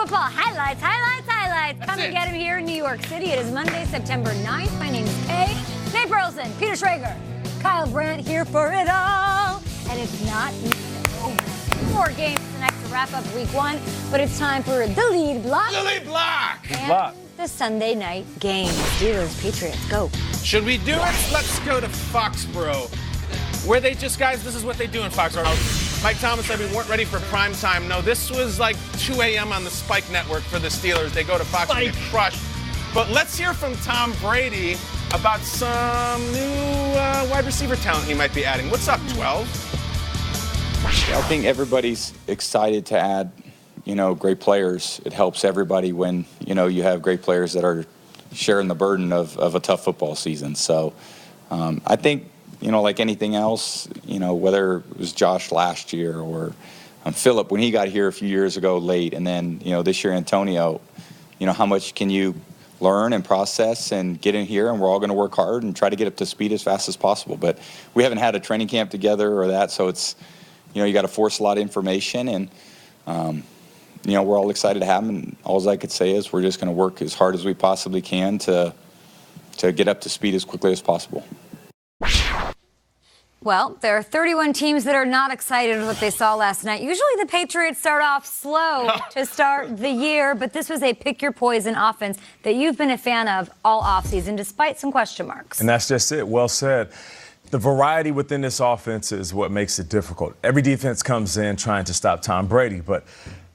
football highlights. Come and get him here in New York City. It is Monday, September 9th. My name is Kay. Nate Burleson, Peter Schrager, Kyle Brandt here for it all. And it's not even 4 games tonight to wrap up week 1, but it's time for the lead block. The lead block! And the Sunday night game. Steelers, Patriots, go. Should we do it? Let's go to Foxborough. Where they just, guys, this is what they do in Foxborough. Mike Thomas said we weren't ready for prime time. No, this was like 2 a.m. on the Spike Network for the Steelers. They go to Fox and get crushed. But let's hear from Tom Brady about some new wide receiver talent he might be adding. What's up, 12? I think everybody's excited to add, great players. It helps everybody when, you have great players that are sharing the burden of a tough football season. So I think, like anything else, whether it was Josh last year or Phillip when he got here a few years ago late, and then, this year Antonio, how much can you learn and process and get in here, and we're all going to work hard and try to get up to speed as fast as possible. But we haven't had a training camp together or that, so it's, you got to force a lot of information, and, we're all excited to have him, and all I could say is we're just going to work as hard as we possibly can to get up to speed as quickly as possible. Well, there are 31 teams that are not excited with what they saw last night. Usually the Patriots start off slow to start the year, but this was a pick-your-poison offense that you've been a fan of all offseason, despite some question marks. And that's just it. Well said. The variety within this offense is what makes it difficult. Every defense comes in trying to stop Tom Brady, but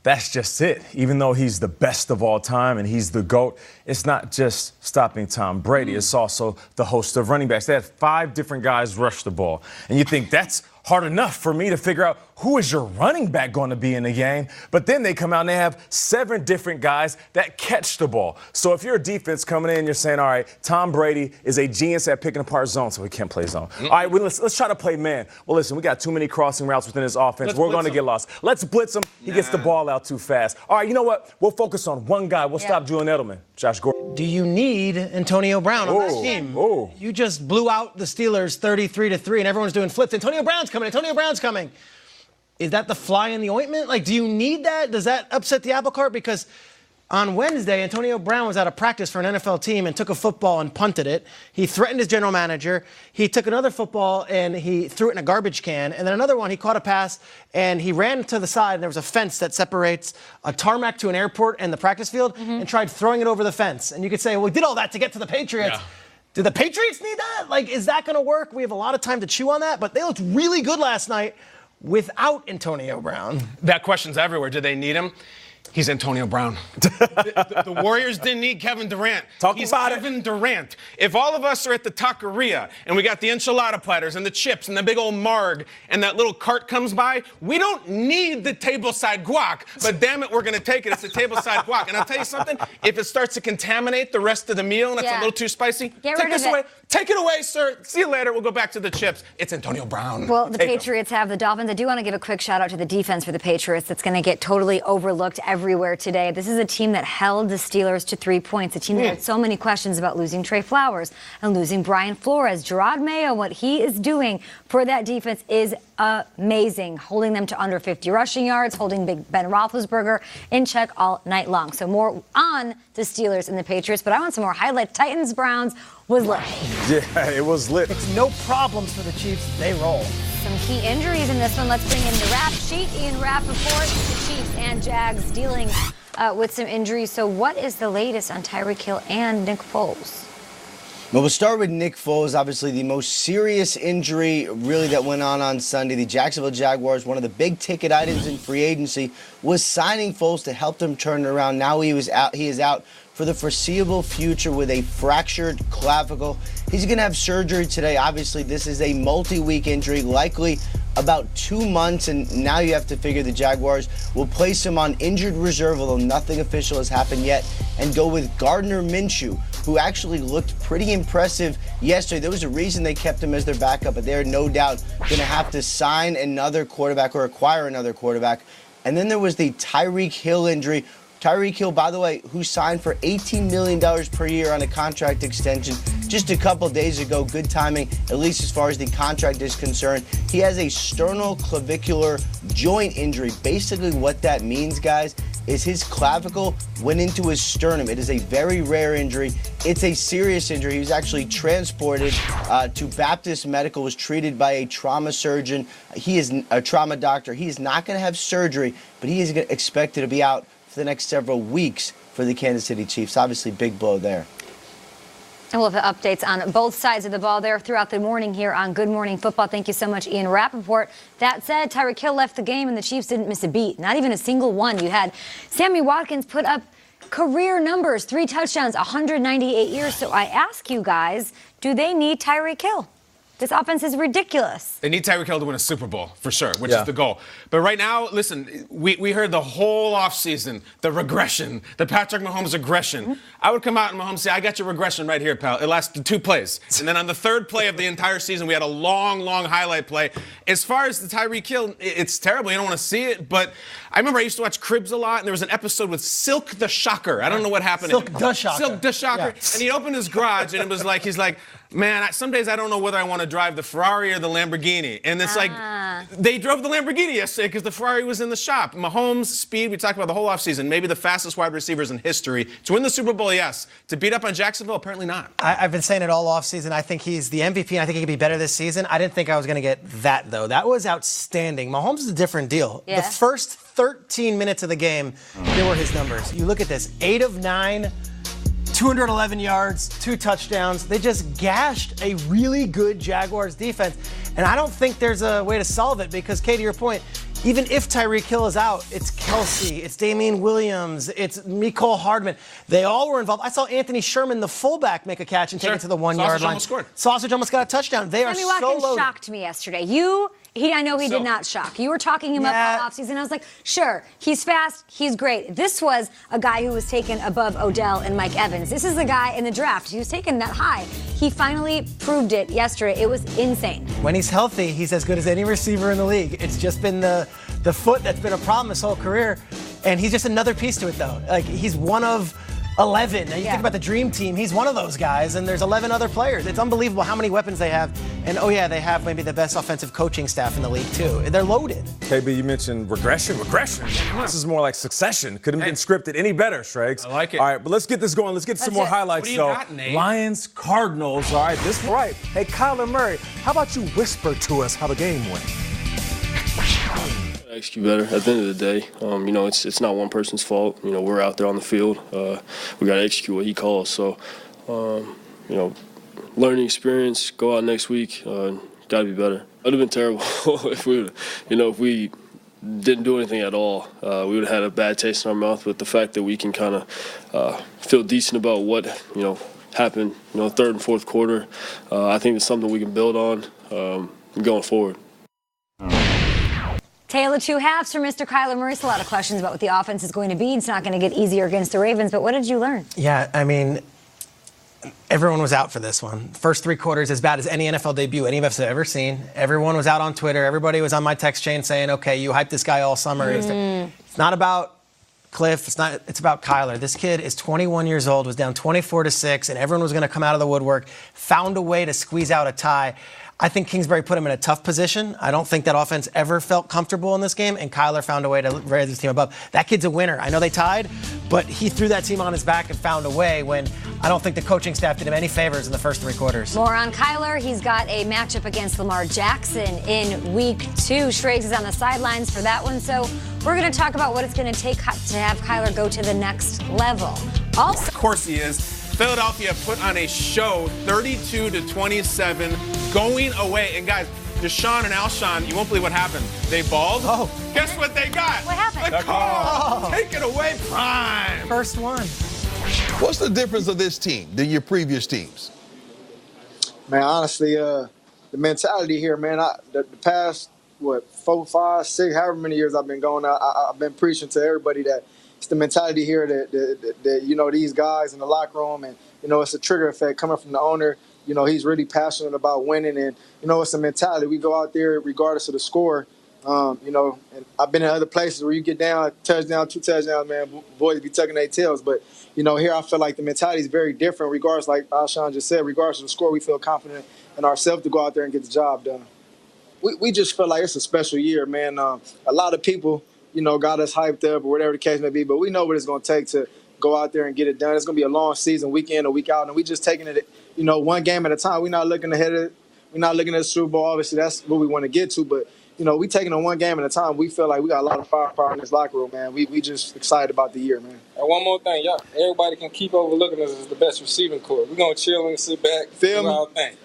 that's just it. Even though he's the best of all time and he's the GOAT, it's not just stopping Tom Brady. It's also the host of running backs. They had 5 different guys rush the ball. And you think that's hard enough for me to figure out who is your running back going to be in the game. But then they come out and they have 7 different guys that catch the ball. So if you're a defense coming in, you're saying, all right, Tom Brady is a genius at picking apart zone, so we can't play zone. All right, let's try to play man. Well, listen, we got too many crossing routes within this offense. We're going to get lost. Let's blitz him. He gets the ball out too fast. All right, you know what? We'll focus on one guy. We'll stop Julian Edelman. Josh Gordon. Do you need Antonio Brown on that team? You just blew out the Steelers 33-3, and everyone's doing flips. Antonio Brown's coming. Is that the fly in the ointment? Like, do you need that? Does that upset the apple cart? Because on Wednesday, Antonio Brown was at a practice for an NFL team and took a football and punted it. He threatened his general manager. He took another football and he threw it in a garbage can. And then another one, he caught a pass and he ran to the side, and there was a fence that separates a tarmac to an airport and the practice field, and tried throwing it over the fence. And you could say, well, we did all that to get to the Patriots. Yeah. Do the Patriots need that? Like, is that going to work? We have a lot of time to chew on that, but they looked really good last night without Antonio Brown. That question's everywhere. Do they need him? He's Antonio Brown. The Warriors didn't need Kevin Durant. He's Kevin Durant. If all of us are at the taqueria and we got the enchilada platters and the chips and the big old marg and that little cart comes by, we don't need the tableside guac, but damn it, we're going to take it. It's the tableside guac. And I'll tell you something, if it starts to contaminate the rest of the meal and it's a little too spicy, take this away. Take it away, sir. See you later. We'll go back to the chips. It's Antonio Brown. Well, the Patriots have the Dolphins. I do want to give a quick shout out to the defense for the Patriots that's going to get totally overlooked everywhere today. This is a team that held the Steelers to 3 points, a team that had so many questions about losing Trey Flowers and losing Brian Flores. Gerard Mayo, what he is doing for that defense is amazing, holding them to under 50 rushing yards, holding Big Ben Roethlisberger in check all night long. So more on the Steelers and the Patriots, but I want some more highlights. Titans-Browns was lit. Yeah, it was lit. It's no problems for the Chiefs. They roll. Some key injuries in this one. Let's bring in the Rap Sheet. Ian Rappaport, the Chiefs and Jags dealing with some injuries. So what is the latest on Tyreek Hill and Nick Foles? Well, we'll start with Nick Foles, obviously the most serious injury really that went on Sunday. The Jacksonville Jaguars, one of the big ticket items in free agency, was signing Foles to help them turn it around. Now he is out for the foreseeable future with a fractured clavicle. He's going to have surgery today. Obviously, this is a multi-week injury, likely about 2 months, and now you have to figure the Jaguars will place him on injured reserve, although nothing official has happened yet, and go with Gardner Minshew, who actually looked pretty impressive yesterday. There was a reason they kept him as their backup, but they're no doubt going to have to sign another quarterback or acquire another quarterback. And then there was the Tyreek Hill injury. Tyreek Hill, by the way, who signed for $18 million per year on a contract extension just a couple days ago. Good timing, at least as far as the contract is concerned. He has a sternoclavicular joint injury. Basically what that means, guys, is his clavicle went into his sternum. It is a very rare injury. It's a serious injury. He was actually transported to Baptist Medical, was treated by a trauma surgeon. He is a trauma doctor. He is not going to have surgery, but he is expected to be out for the next several weeks for the Kansas City Chiefs. Obviously, big blow there. And we'll have updates on both sides of the ball there throughout the morning here on Good Morning Football. Thank you so much, Ian Rappaport. That said, Tyreek Hill left the game and the Chiefs didn't miss a beat, not even a single one. You had Sammy Watkins put up career numbers, 3 touchdowns, 198 years. So I ask you guys, do they need Tyreek Hill? This offense is ridiculous. They need Tyreek Hill to win a Super Bowl, for sure, which is the goal. But right now, listen, we heard the whole offseason, the regression, the Patrick Mahomes aggression. Mm-hmm. I would come out and Mahomes say, I got your regression right here, pal. It lasted 2 plays. And then on the 3rd play of the entire season, we had a long, long highlight play. As far as the Tyreek Hill, it's terrible. You don't want to see it. But I remember I used to watch Cribs a lot, and there was an episode with Silk the Shocker. I don't know what happened. Silk the Shocker. Silk the Shocker. Yeah. And he opened his garage, and it was like, he's like, man, some days I don't know whether I want to drive the Ferrari or the Lamborghini. And it's like, they drove the Lamborghini yesterday because the Ferrari was in the shop. Mahomes' speed, we talked about the whole offseason, maybe the fastest wide receivers in history. To win the Super Bowl, yes. To beat up on Jacksonville, apparently not. I've been saying it all offseason. I think he's the MVP, and I think he could be better this season. I didn't think I was going to get that, though. That was outstanding. Mahomes is a different deal. Yeah. The first 13 minutes of the game, here were his numbers. You look at this, 8 of 9, 211 yards, 2 touchdowns. They just gashed a really good Jaguars defense. And I don't think there's a way to solve it because, Kay, to your point, even if Tyreek Hill is out, it's Kelsey, it's Damian Williams, it's Mecole Hardman. They all were involved. I saw Anthony Sherman, the fullback, make a catch and take it to the 1-yard line. Almost scored. Sausage almost got a touchdown. They Sammy are Watkins so loaded. shocked me yesterday. I know he did not shock. You were talking him up all offseason. I was like, sure, he's fast, he's great. This was a guy who was taken above Odell and Mike Evans. This is the guy in the draft. He was taken that high. He finally proved it yesterday. It was insane. When he's healthy, he's as good as any receiver in the league. It's just been the foot that's been a problem his whole career. And he's just another piece to it, though. Like, he's one of 11. Now, you think about the dream team, he's one of those guys, and there's 11 other players. It's unbelievable how many weapons they have. And, they have maybe the best offensive coaching staff in the league, too. They're loaded. KB, you mentioned regression. This is more like Succession. Couldn't have been scripted any better, Shregs. I like it. All right, but let's get this going. Let's get some more highlights. What do you got, Nate? Lions, Cardinals. All right, this right. Hey, Kyler Murray, how about you whisper to us how the game went? Execute better. At the end of the day, it's not one person's fault. We're out there on the field. We got to execute what he calls. So, learning experience. Go out next week. Got to be better. It would have been terrible if we didn't do anything at all. We would have had a bad taste in our mouth. But the fact that we can kind of feel decent about what happened, 3rd and 4th quarter, I think it's something we can build on going forward. Tale of 2 halves for Mr. Kyler Murray. A lot of questions about what the offense is going to be. It's not going to get easier against the Ravens, but what did you learn? Yeah, I mean, everyone was out for this one. First 3 quarters, as bad as any NFL debut any of us have ever seen. Everyone was out on Twitter. Everybody was on my text chain saying, okay, you hyped this guy all summer. It's not about Cliff. It's about Kyler. This kid is 21 years old, was down 24-6, and everyone was going to come out of the woodwork, found a way to squeeze out a tie. I think Kingsbury put him in a tough position. I don't think that offense ever felt comfortable in this game, and Kyler found a way to raise his team above. That kid's a winner. I know they tied, but he threw that team on his back and found a way when I don't think the coaching staff did him any favors in the first 3 quarters. More on Kyler. He's got a matchup against Lamar Jackson in Week 2. Shregs is on the sidelines for that one, so we're going to talk about what it's going to take to have Kyler go to the next level. Also, of course he is. Philadelphia put on a show, 32-27, going away. And guys, Deshaun and Alshon, you won't believe what happened. They balled. Oh. Guess what they got? What happened? The call. Take it away, Prime. First one. What's the difference of this team than your previous teams? Man, honestly, the mentality here, man, the past, 4, 5, 6, however many years I've been going, I've been preaching to everybody that it's the mentality here that these guys in the locker room, and, it's a trigger effect coming from the owner. He's really passionate about winning, and, it's a mentality. We go out there regardless of the score, and I've been in other places where you get down, touchdown, 2 touchdowns, man, boys be tucking their tails. But, here I feel like the mentality is very different regardless, like Alshon just said, regardless of the score, we feel confident in ourselves to go out there and get the job done. We just feel like it's a special year, man. A lot of people got us hyped up or whatever the case may be. But we know what it's going to take to go out there and get it done. It's going to be a long season, week in or week out, and we just taking it, one game at a time. We're not looking ahead of it. We're not looking at the Super Bowl. Obviously, that's what we want to get to. But, we taking it one game at a time. We feel like we got a lot of firepower in this locker room, man. We just excited about the year, man. And one more thing, y'all. Everybody can keep overlooking us as the best receiving corps. We're going to chill and sit back, do our thing.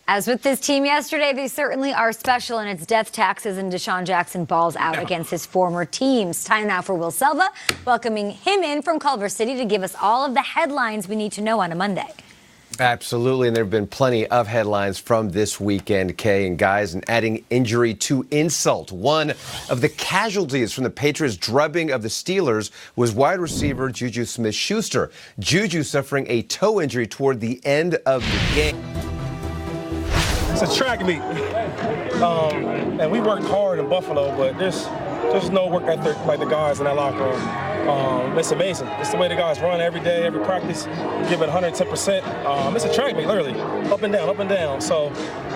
As with this team yesterday, they certainly are special, and it's death taxes and Deshaun Jackson balls out against his former teams. Time now for Will Selva, welcoming him in from Culver City to give us all of the headlines we need to know on a Monday. Absolutely, and there have been plenty of headlines from this weekend, Kay and guys, and adding injury to insult. One of the casualties from the Patriots' drubbing of the Steelers was wide receiver Juju Smith-Schuster. Juju suffering a toe injury toward the end of the game. It's a track meet, and we worked hard in Buffalo, but there's no work ethic like the guys in that locker room. It's amazing. It's the way the guys run every day, every practice, give it 110%. It's a track meet, literally, up and down. So,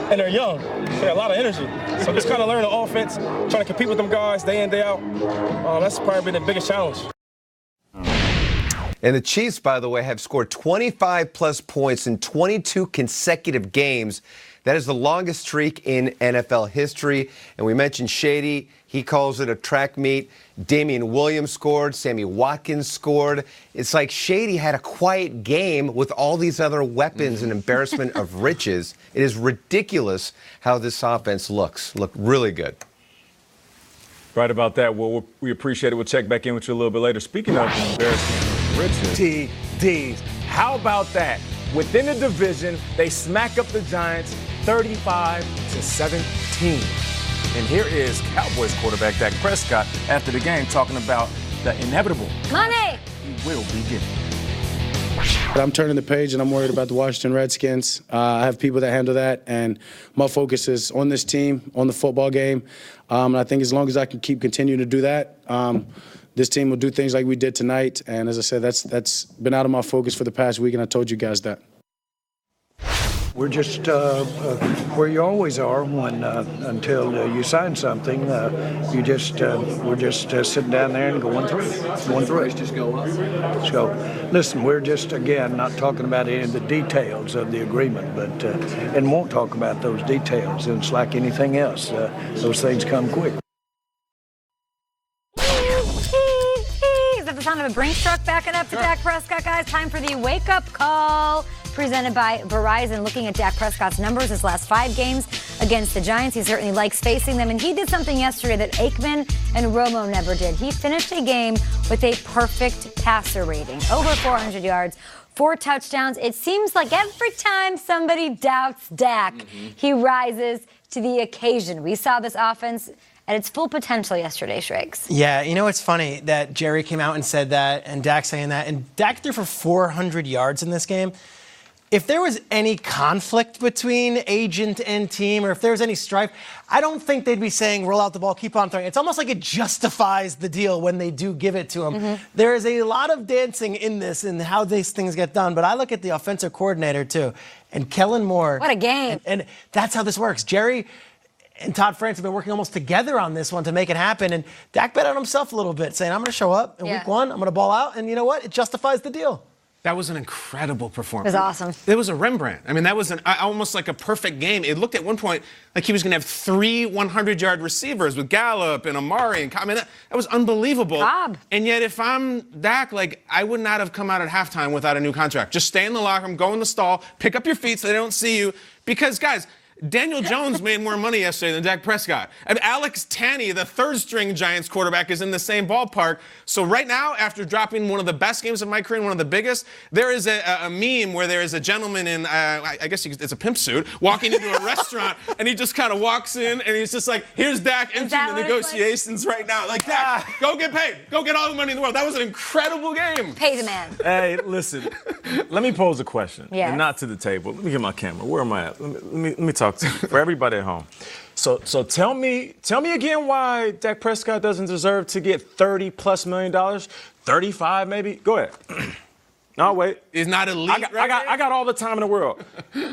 and they're young, they got a lot of energy. So just kind of learn the offense, trying to compete with them guys day in, day out. That's probably been the biggest challenge. And the Chiefs, by the way, have scored 25-plus points in 22 consecutive games. That is the longest streak in NFL history. And we mentioned Shady. He calls it a track meet. Damian Williams scored. Sammy Watkins scored. It's like Shady had a quiet game with all these other weapons and embarrassment of riches. It is ridiculous how this offense looks. Looked really good. Right about that. Well, we appreciate it. We'll check back in with you a little bit later. Speaking of embarrassment of riches, TDs, how about that? Within the division, they smack up the Giants 35-17. And here is Cowboys quarterback Dak Prescott after the game talking about the inevitable money he will be getting. I'm turning the page and I'm worried about the Washington Redskins. I have people that handle that, and my focus is on this team, on the football game. And I think as long as I can keep continuing to do that, this team will do things like we did tonight. And as I said, that's been out of my focus for the past week, and I told you guys that. We're just where you always are when until you sign something. We're just sitting down there and going through it. Just go up. So, listen, we're just again not talking about any of the details of the agreement, but and won't talk about those details. And it's like anything else; those things come quick. Is that the sound of a Brinks truck backing up to Dak Prescott, guys? Time for the wake-up call. Presented by Verizon, looking at Dak Prescott's numbers his last 5 games against the Giants. He certainly likes facing them, and he did something yesterday that Aikman and Romo never did. He finished a game with a perfect passer rating, over 400 yards, 4 touchdowns. It seems like every time somebody doubts Dak, he rises to the occasion. We saw this offense at its full potential yesterday, Shriggs. Yeah, it's funny that Jerry came out and said that, and Dak saying that, and Dak threw for 400 yards in this game. If there was any conflict between agent and team, or if there was any strife, I don't think they'd be saying, roll out the ball, keep on throwing. It's almost like it justifies the deal when they do give it to him. There is a lot of dancing in this and how these things get done, but I look at the offensive coordinator, too, and Kellen Moore. What a game. And that's how this works. Jerry and Todd France have been working almost together on this one to make it happen, and Dak bet on himself a little bit, saying, I'm going to show up in week 1, I'm going to ball out, and you know what? It justifies the deal. That was an incredible performance. It was awesome. It was a Rembrandt. I mean, that was almost like a perfect game. It looked at one point like he was going to have 3 100-yard receivers with Gallup and Amari. And I mean, that was unbelievable. Bob. And yet, if I'm Dak, I would not have come out at halftime without a new contract. Just stay in the locker room, go in the stall, pick up your feet so they don't see you. Because, guys, Daniel Jones made more money yesterday than Dak Prescott. And Alex Tanney, the third-string Giants quarterback, is in the same ballpark. So right now, after dropping one of the best games of my career and one of the biggest, there is a meme where there is a gentleman in, I guess it's a pimp suit, walking into a restaurant, and he just kind of walks in, and he's just like, here's Dak entering the negotiations right now. Like, Dak, go get paid. Go get all the money in the world. That was an incredible game. Pay the man. Hey, listen, let me pose a question. Yes. And not to the table. Let me get my camera. Where am I at? Let me talk to you, for everybody at home. So tell me again why Dak Prescott doesn't deserve to get $30+ million, 35 maybe. Go ahead. No, wait. He's not elite. I got all the time in the world.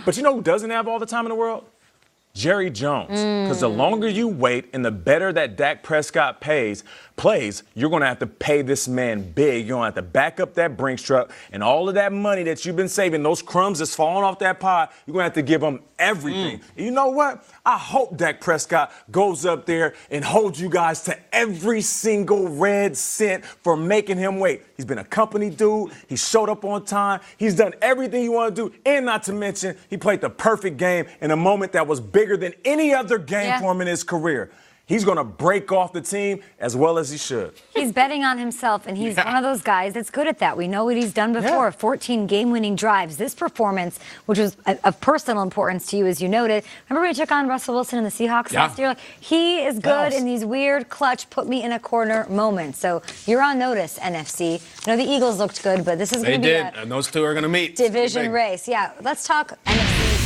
But you know who doesn't have all the time in the world? Jerry Jones. Because the longer you wait and the better that Dak Prescott plays, you're going to have to pay this man big. You're going to have to back up that Brinks truck, and all of that money that you've been saving, those crumbs that's falling off that pie, you're going to have to give him everything. And you know what? I hope Dak Prescott goes up there and holds you guys to every single red cent for making him wait. He's been a company dude. He showed up on time. He's done everything you want to do. And not to mention, he played the perfect game in a moment that was bigger than any other game for him in his career. He's going to break off the team as well as he should. He's betting on himself, and he's one of those guys that's good at that. We know what he's done before, 14 game-winning drives. This performance, which was of personal importance to you, as you noted. Remember when he took on Russell Wilson in the Seahawks last year? Like, he is good in these weird, clutch, put-me-in-a-corner moments. So you're on notice, NFC. I know the Eagles looked good, but this is going to be and those two are going to meet. Division race. Yeah, let's talk NFC.